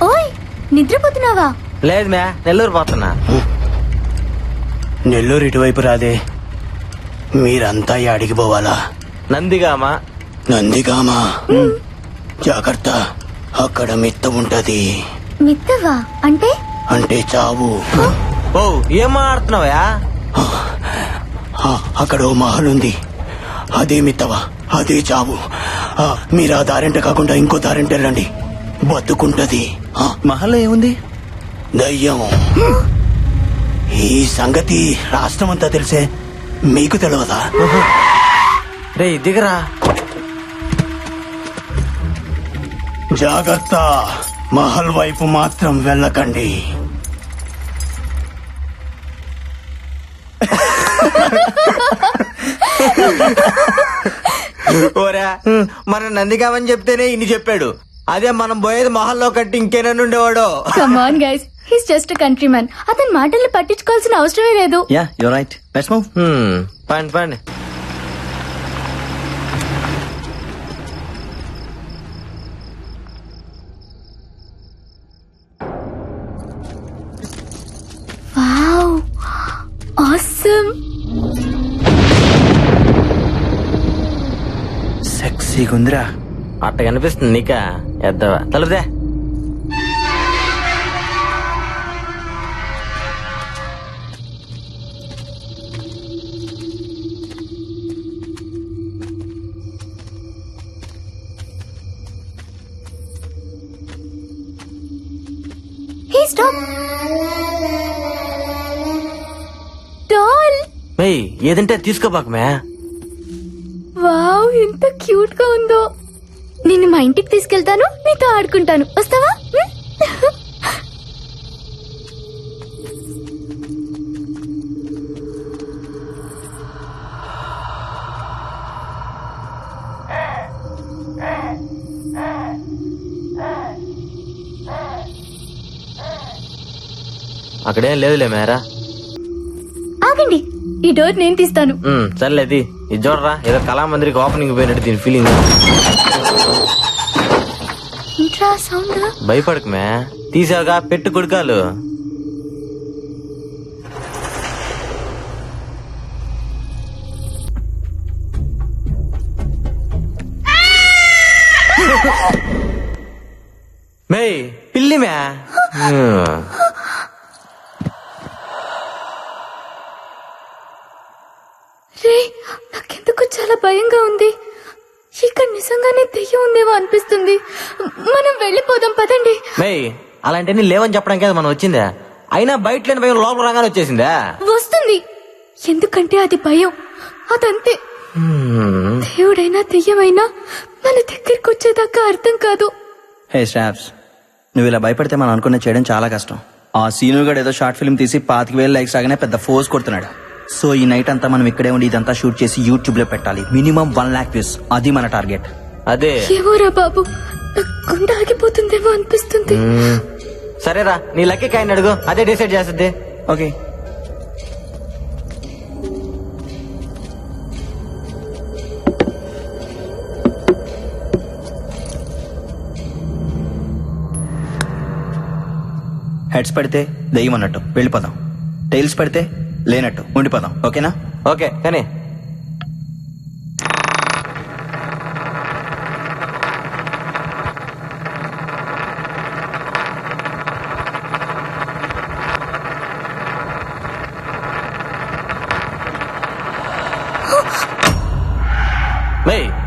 ఓయ్ నిద్రపోతున్నావా? లేదు మ్యా, నెల్లూరు పోతున్నా. నెల్లూరు ఇటువైపు రాదే, మీరంతా యాడికి పోవాలా? నందిగామా. నందిగామా? జాగ్రత్త, అక్కడ మిత్త ఉంటది. మిత్తవా అంటే? అంటే చావు. ఓ ఏం మాట్లాడుతున్నావా? అక్కడ ఓ మహల్ ఉంది, అదే మిత్తవా, అదే చావు. మీరు ఆ దారింట కాకుండా ఇంకో దారింట వెళ్ళండి, బతుకుంటది. మహల్లో ఏముంది? దయ్యం. ఈ సంగతి రాష్ట్రం అంతా తెలిసే, మీకు తెలియదా? రే దిగరా. జాగ్రత్త, మహల్ వైపు మాత్రం వెళ్ళకండి. ఓరా, మన నందిగామని చెప్తేనే ఇన్ని చెప్పాడు. అదే మనం పోయేది మహల్లో కట్టి ఇంకేనన్ను ఉండేవాడు. Come on guys, he's just country man. అతని మాటల్ని పట్టించుకోవాల్సిన అవసరమే లేదు. Ya you're right, let's move. పండి పండి. Wow, awesome. సెక్సీగా ఉందిరా. అట్ట కనిపిస్తుంది నీకా? ఎద్దవా తలుపుదే. Hey stop. డాల్. ఏయ్ ఏదంటే తీసుకోబాక మ్యా. వావ్, ఎంత క్యూట్ గా ఉందో. నిన్ను మా ఇంటికి తీసుకెళ్తాను, నీతో ఆడుకుంటాను. వస్తావా? అక్కడేం లేదులే మేరా. ఆగండి, ఈ డోర్ నేను తీస్తాను. సర్లేది. ఇది చూడరా, ఏదో కళామందిరికి ఓపెనింగ్ పోయినట్టు దీని ఫీలింగ్. Intra sound. భయపడకు మే, తీసావుగా, పెట్టు కొడుకాలు. మే పిల్లి మే. రే, నాకెందుకు చాలా భయంగా ఉంది. ఇక్కడ నిజంగానే దెయ్యం ఉందేమో అనిపిస్తుంది. మనం వెళ్ళిపోదాం పదండి. మే అలాంటివన్నీ లేవని చెప్పడానికి మనం వచ్చిందా? అయినా బయట లేని భయం లోపల రాగానే వచ్చేసిందా? వస్తుంది, ఎందుకంటే అది భయం. అదంతే. దేవుడైనా దెయ్యమైనా మన దగ్గరికి వచ్చేదాకా అర్థం కాదు. హే స్టాప్స్, నువ్వు ఇలా భయపడితే మనం అనుకున్న చేయడం చాలా కష్టం. ఆ సీనుగాడు ఏదో షార్ట్ ఫిల్మ్ తీసి 25,000 లైక్స్ రాగానే పెద్ద ఫోర్స్ కొడుతున్నాడు. సో ఈ నైట్ అంతా మనం ఇక్కడే ఉండి ఇదంతా షూట్ చేసి యూట్యూబ్ లో పెట్టాలి. మినిమం 1 lakh వ్యూస్, అది మన టార్గెట్. అదే. ఏమోరా బాబు, గుండె ఆగిపోతుందేమో అనిపిస్తుంది. సరేరా, నీ లక్కీ కాయని అడుగు, అదే డిసైడ్ చేస్తుంది. ఓకే. హెడ్స్ పడితే దెయ్యం అన్నట్టు వెళ్ళిపోదాం, టైల్స్ పడితే లేనట్టు ఉండిపోదాం. ఓకేనా? ఓకే కానీ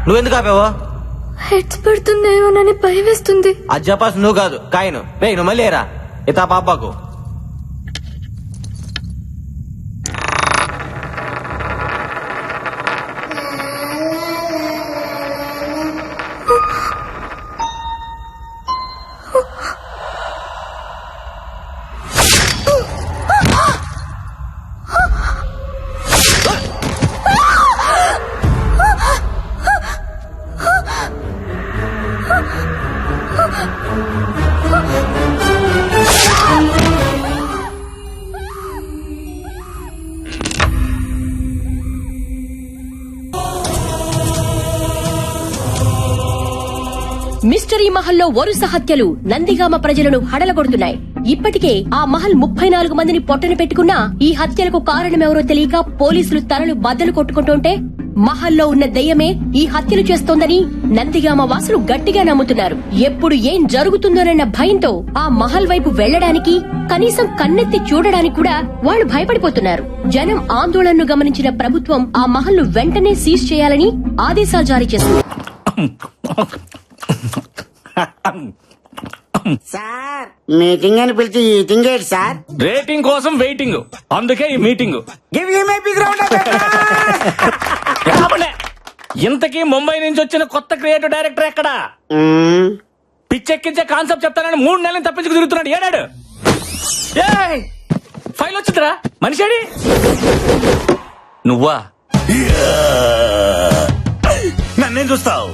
నువ్వెందుకు ఆపావో? హెడ్స్ పడుతుందేమోనని భయం వేస్తుంది. అది చెప్పాల్సి నువ్వు కాదు, కాయను. నువ్వు మళ్ళీ రా ఇతా పాపాకు. మిస్టరీ మహల్లో వరుస హత్యలు నందిగామ ప్రజలను హడలగొడుతున్నాయి. ఇప్పటికే ఆ మహల్ 34 మందిని పొట్టన పెట్టుకున్నా ఈ హత్యలకు కారణమెవరో తెలియక పోలీసులు తలలు బద్దలు కొట్టుకుంటుంటే మహల్లో ఉన్న దెయ్యమే ఈ హత్యలు చేస్తోందని నందిగామ వాసులు గట్టిగా నమ్ముతున్నారు. ఎప్పుడు ఏం జరుగుతుందోనన్న భయంతో ఆ మహల్ వైపు వెళ్లడానికి, కనీసం కన్నెత్తి చూడడానికి కూడా వాళ్లు భయపడిపోతున్నారు. జనం ఆందోళనను గమనించిన ప్రభుత్వం ఆ మహల్ను వెంటనే సీజ్ చేయాలని ఆదేశాలు జారీ చేసింది. సార్ మీటింగ్ అని పిలిచి ఈటింగ్ ఏంటి సార్? రేటింగ్ కోసం వెయిటింగ్, అందుకే ఈ meeting. Give you my big round of ఇంతకీ ముంబై నుంచి వచ్చిన కొత్త క్రియేటివ్ డైరెక్టర్ ఎక్కడా? పిచ్చెక్కించే కాన్సెప్ట్ చెప్తానని 3 నెలలు తప్పించుకు తిరుగుతున్నాడు. ఏడాడు ఫైల్ వచ్చిందిరా, మనిషిడి నువ్వా? నన్నేం చూస్తావు?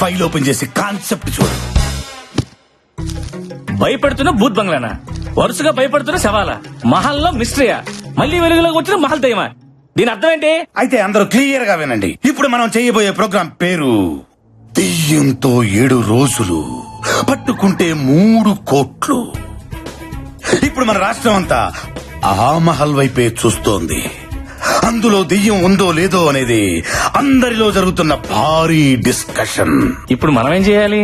ఫైల్ ఓపెన్ చేసి కాన్సెప్ట్ చూడు. భయపెడుతున్న భూత్ బంగ్లానా? వరుసగా భయపడుతున్న శవాలా? మహల్లో మిస్టరీయా? మళ్ళీ వెలుగులోకి వచ్చిన మహల్ దయ్యమా? దీని అర్థం ఏంటి? అయితే అందరూ క్లియర్ గా వినండి. ఇప్పుడు మనం చేయబోయే ప్రోగ్రాం పేరు దెయ్యంతో 7 రోజులు, పట్టుకుంటే 3 కోట్లు. ఇప్పుడు మన రాష్ట్రం అంతా ఆ మహల్ వైపే చూస్తోంది. అందులో దెయ్యం ఉందో లేదో అనేది అందరిలో జరుగుతున్న భారీ డిస్కషన్. ఇప్పుడు మనం ఏం చేయాలి?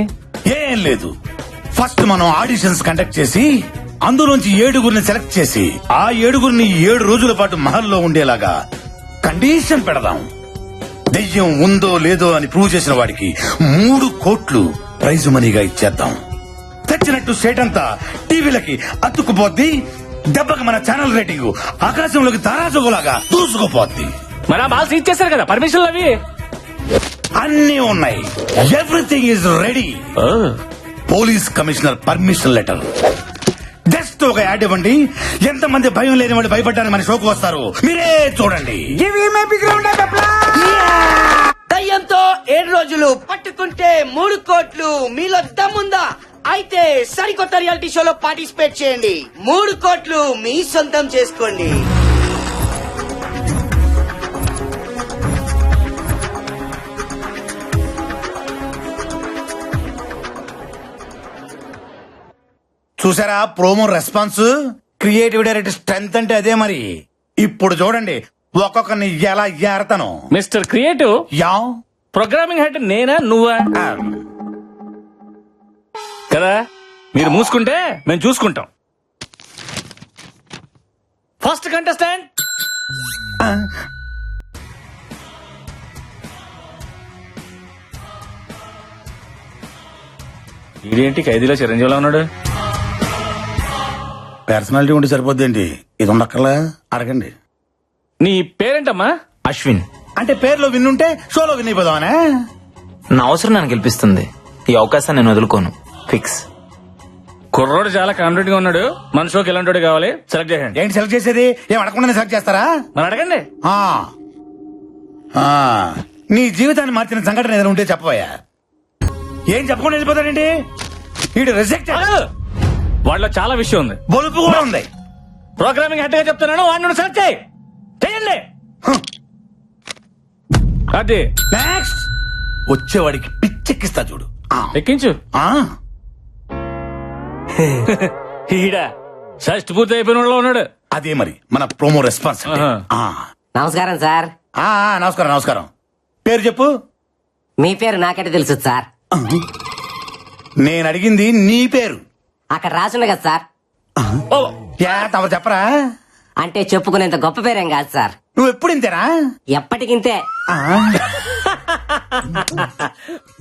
ఏం లేదు, ఫస్ట్ మనం ఆడిషన్స్ కండక్ట్ చేసి అందులోంచి 7గురిని సెలెక్ట్ చేసి ఆ 7గురిని 7 రోజుల పాటు మహల్లో ఉండేలాగా కండిషన్ పెడదాం. దెయ్యం ఉందో లేదో అని ప్రూవ్ చేసిన వాడికి 3 కోట్లు ప్రైజ్ మనీగా ఇచ్చేద్దాం. తెచ్చినట్టు స్టేట్ అంతా టీవీలకి అతుక్కుపోద్ది. దెబ్బకి మన ఛానల్ రేటింగ్ ఆకాశంలోకి తారాజుగులాగా దూసుకుపోద్ది. మరి ఆ బాల్స్ ఇచ్చేసారు కదా, పర్మిషన్లు అవి అన్నీ ఉన్నాయి. Everything is ready. Police commissioner permission letter. Just ఒక యాడ్ ఇవ్వండి. ఎంతమంది భయం లేని వాళ్ళు భయపడ్డానికి మన షోకు వస్తారు, మీరే చూడండి. Give you my big round of దయ్యంతో 7 రోజులు, పట్టుకుంటే 3 కోట్లు. మీలో దమ్ముందా? అయితే సరికొత్త రియాలిటీ షోలో పార్టిసిపేట్ చేయండి. 3 కోట్లు మీ సొంతం చేసుకోండి. చూసారా promo response? Creative director strength అంటే అదే మరి. ఇప్పుడు చూడండి ఒక్కొక్కరిని ఎలా ఏరతాను. Mister creative, ya programming head నేనా నువ్వా? కదా, మీరు మూసుకుంటే మేము చూసుకుంటాం. ఫస్ట్ కంటెస్టెంట్ ఇదేంటి ఖైదీలో చిరంజీవిలో ఉన్నాడు? పర్సనాలిటీ ఉంటే సరిపోద్దేంటి, ఇది ఉండక్కర్లా? అడగండి. నీ పేరేంటమ్మా? అశ్విన్. అంటే పేరులో విన్నుంటే షోలో విన్ అయిపోదామనే? నా అవసరం నన్ను గెలిపిస్తుంది. ఈ అవకాశాన్ని నేను వదులుకోను. ఫిక్స్. కుర్రోడు చాలా కాన్ఫిడెంట్ గా ఉన్నాడు. మన షోకి ఎలాంటి కావాలి? సెలెక్ట్ చేయండి. ఏంటి సెలెక్ట్ చేసేది? ఏం అడగకుండానే సెలెక్ట్ చేస్తారా? మరి అడగండి. ఆ. ఆ. నీ జీవితాన్ని మార్చిన సంఘటన ఏదైనా ఉంటే చెప్పబోయా. ఏం చెప్పకుండా వెళ్ళిపోతాడండి వీడు. రిజెక్ట్. వాళ్ళలో చాలా విషయం ఉంది, బొలుపు కూడా ఉంది. ప్రోగ్రామింగ్ హెడ్ గా చెప్తున్నాను, వాడిని సెలెక్ట్ చేయండి. అది నెక్స్ట్ వచ్చేవాడికి పిచ్చెక్కిస్తా చూడు. ఎక్కించు. ఈడా షష్ట్ పూర్తి అయిపోయిన వాళ్ళు ఉన్నాడు. అదే మరి మన ప్రోమో రెస్పాన్స్. నమస్కారం సార్. నమస్కారం నమస్కారం. పేరు చెప్పు. మీ పేరు నాకంటే తెలుసు సార్. నేను అడిగింది నీ పేరు. అక్కడ రాసుండ కదా సార్. తమరు చెప్పరా? అంటే చెప్పుకునేంత గొప్ప పేరేం కాదు సార్. నువ్వు ఎప్పుడు ఇంతేనా? ఎప్పటికింతే.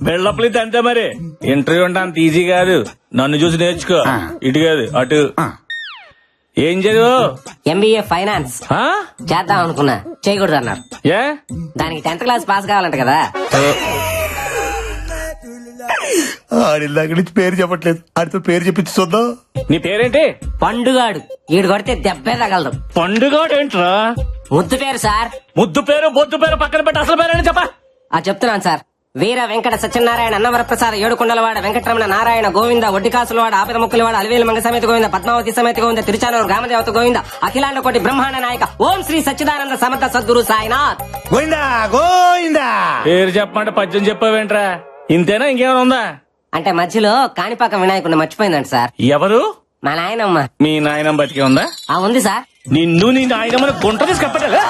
బిల్డప్లు అంతే మరి. ఇంటర్వ్యూ అంటే అంత ఈజీ కాదు. నన్ను చూసి నేర్చుకో. ఇటు కాదు అటు. ఏం చదువు? MBA finance. చేద్దాం అనుకున్నా, చేయకూడదు అన్నారు. ఏ? దానికి 10th క్లాస్ పాస్ కావాలంట కదా. ఆడిదాకా నుంచి పేరు చెప్పట్లేదు, ఆడితో పేరు చెప్పించి చూద్దాం. నీ పేరేంటి? పండుగాడు. ఈడు కొడితే దెబ్బే తగలదు. పండుగాడు ఏంట్రా? ముద్దు పేరు సార్. ముద్దు పేరు బొద్దు పేరు పక్కన పెట్టి అసలు పేరేంటి చెప్పా. చెప్తున్నాను సార్. వీర వెంకట సత్యనారాయణ అన్నవరప్రసాద ఏడుకొండలవాడ వెంకటరమణ నారాయణ గోవింద ఒడ్డికాసులవాడ ఆపద ముక్కులవాడ అలివేలు మంగ సమేత గోవింద పద్మావతి సమేత గోవింద తిరుచానూరు గ్రామదేవత గోవింద అఖిలాండ కోటి బ్రహ్మాండ నాయక ఓం శ్రీ సచ్చిదానంద సమర్థ సద్గురు సాయినాథ్ గోవిందా గోవిందా. పేరు చెప్పమంటే పద్యం చెప్పావేంట్రా? ఇంతేనా ఇంకేమైనా ఉందా? అంటే మధ్యలో కాణిపాక వినాయకుడిని మర్చిపోయిందంట సార్. ఎవరు? మా నాయనమ్మ. మీ నాయనమ్మ బతికే ఉందా? ఉంది సార్. నిన్ను నీ నాయనమ్మని గుంట తీసుకెప్పటలే.